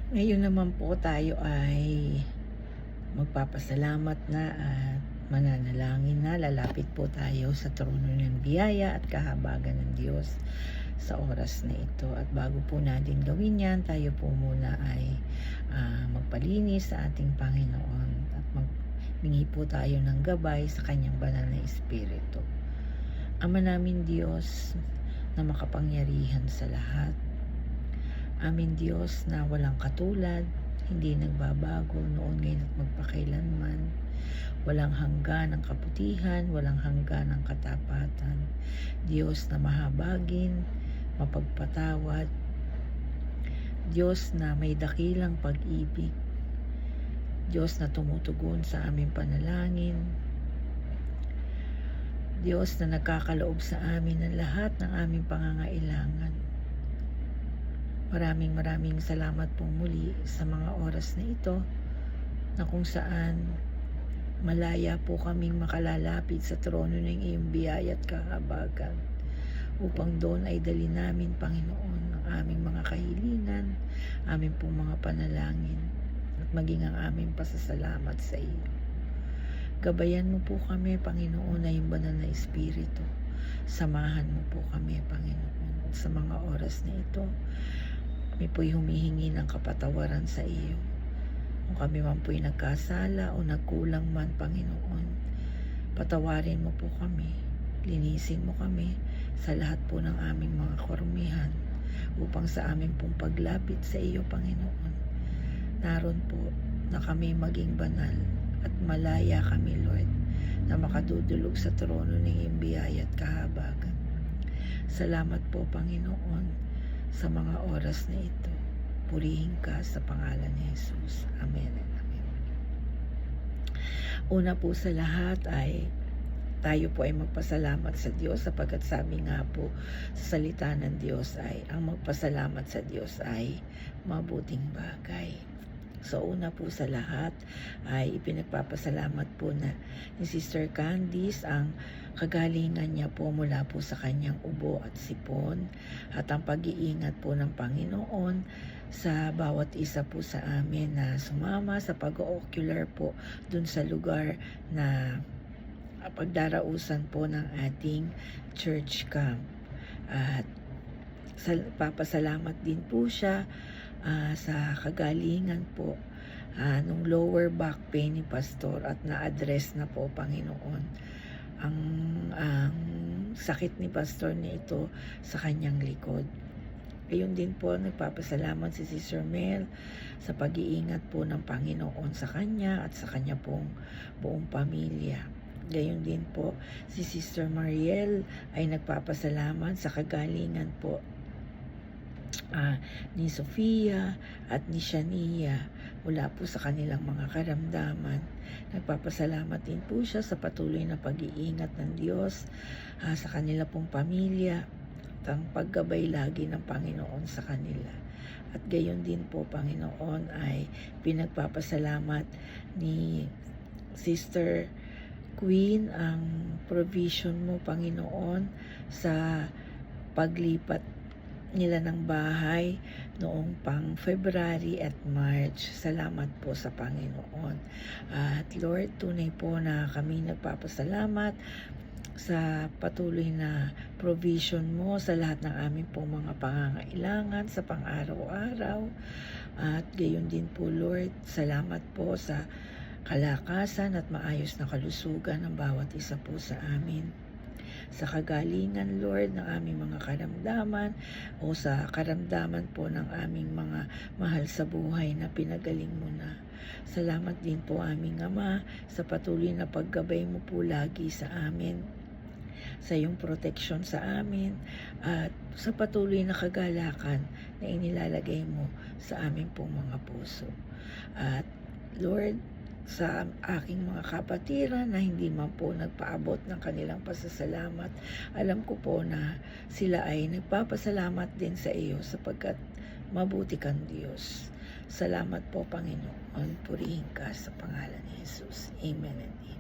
Ngayon naman po tayo ay magpapasalamat na at mananalangin na. Lalapit po tayo sa trono ng biyaya at kahabagan ng Diyos sa oras na ito. At bago po natin gawin yan, tayo po muna ay magpalinis sa ating Panginoon at magmingi po tayo ng gabay sa Kanyang banal na Espiritu. Ama namin Diyos na makapangyarihan sa lahat, amin Diyos na walang katulad, hindi nagbabago noon, ngayon at magpakailanman. Walang hanggan ng kaputihan, walang hanggan ng katapatan. Diyos na mahabagin, mapagpatawad. Diyos na may dakilang pag-ibig. Diyos na tumutugon sa aming panalangin. Diyos na nagkakaloob sa amin ng lahat ng aming pangangailangan. Maraming salamat po muli sa mga oras na ito na kung saan malaya po kaming makalalapit sa trono ng iyong biyaya at kahabagan upang doon ay dali namin, Panginoon, ang aming mga kahilingan, aming pong mga panalangin at maging ang aming pasasalamat sa iyo. Gabayan mo po kami, Panginoon, na yung banal na Espiritu. Samahan mo po kami, Panginoon, sa mga oras na ito. Kami po'y humihingi ng kapatawaran sa iyo. Kung kami man po'y nagkasala o nagkulang man, Panginoon, patawarin mo po kami. Linisin mo kami sa lahat po ng aming mga karumihan upang sa aming pong paglapit sa iyo, Panginoon, naroon po na kami maging banal at malaya kami, Lord, na makadudulog sa trono ng iyong biyaya at kahabagan. Salamat po, Panginoon, sa mga oras na ito. Purihin ka sa pangalan ni Jesus. Amen and amen. Una po sa lahat ay tayo po ay magpasalamat sa Diyos sapagkat sabi nga po sa salita ng Diyos ay ang magpasalamat sa Diyos ay mabuting bagay. So una po sa lahat ay ipinagpapasalamat po na ni Sister Candice ang kagalingan niya po mula po sa kanyang ubo at sipon at ang pag-iingat po ng Panginoon sa bawat isa po sa amin na sumama sa pag-ocular po dun sa lugar na pagdarausan po ng ating church camp. At papasalamat din po siya sa kagalingan po nung lower back pain ni Pastor at na-address na po, Panginoon, ang sakit ni Pastor na ito sa kanyang likod. Gayon din po, nagpapasalamat si Sister Mel sa pag-iingat po ng Panginoon sa kanya at sa kanya pong buong pamilya. Gayon din po, si Sister Mariel ay nagpapasalamat sa kagalingan po ni Sofia at ni Shania mula po sa kanilang mga karamdaman. Nagpapasalamat din po siya sa patuloy na pag-iingat ng Diyos sa kanila pong pamilya at ang paggabay lagi ng Panginoon sa kanila. At gayon din po, Panginoon, ay pinagpapasalamat ni Sister Queen ang provision mo, Panginoon, sa paglipat nila ng bahay noong pang February at March. Salamat po sa Panginoon. At Lord, tunay po na kami nagpapasalamat sa patuloy na provision mo sa lahat ng aming pong mga pangangailangan sa pang-araw-araw. At gayon din po, Lord, salamat po sa kalakasan at maayos na kalusugan ng bawat isa po sa amin. Sa kagalingan, Lord, ng aming mga karamdaman o sa karamdaman po ng aming mga mahal sa buhay na pinagaling mo na. Salamat din po, aming Ama, sa patuloy na paggabay mo po lagi sa amin, sa iyong proteksyon sa amin at sa patuloy na kagalakan na inilalagay mo sa aming pong mga puso. At Lord, sa aking mga kapatiran na hindi man po nagpaabot ng kanilang pasasalamat, alam ko po na sila ay nagpapasalamat din sa iyo sapagkat mabuti kang Diyos. Salamat po, Panginoon. Purihin ka sa pangalan ni Jesus. Amen and amen.